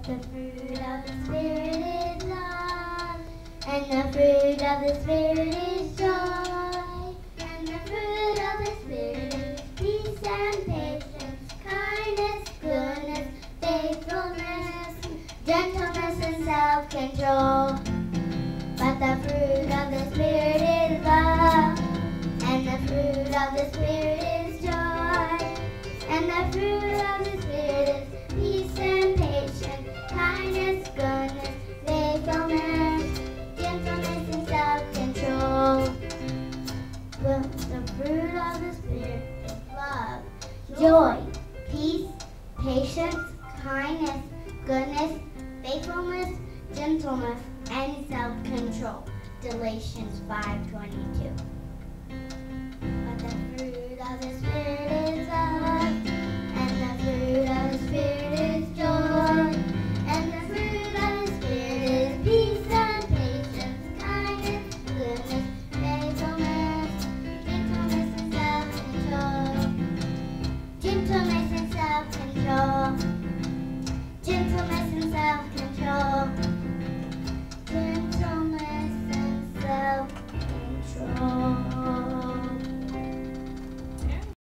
The fruit of the Spirit is love, and the fruit of the Spirit is joy, and the fruit of the Spirit is peace and patience, kindness, goodness, faithfulness, gentleness, and self-control. But the fruit of the Spirit is love, and the fruit of the Spirit is joy, and the fruit of the Spirit is peace and patience, kindness, goodness, faithfulness, gentleness, and self-control. The fruit of the Spirit is love, joy, peace, patience, kindness, goodness, faithfulness, gentleness, and self-control. Galatians 5:22. But the fruit of the Spirit is love, and the fruit of the Spirit is joy, and the fruit of the Spirit is peace and patience, kindness, goodness, faithfulness, gentleness, and self-control. Gentleness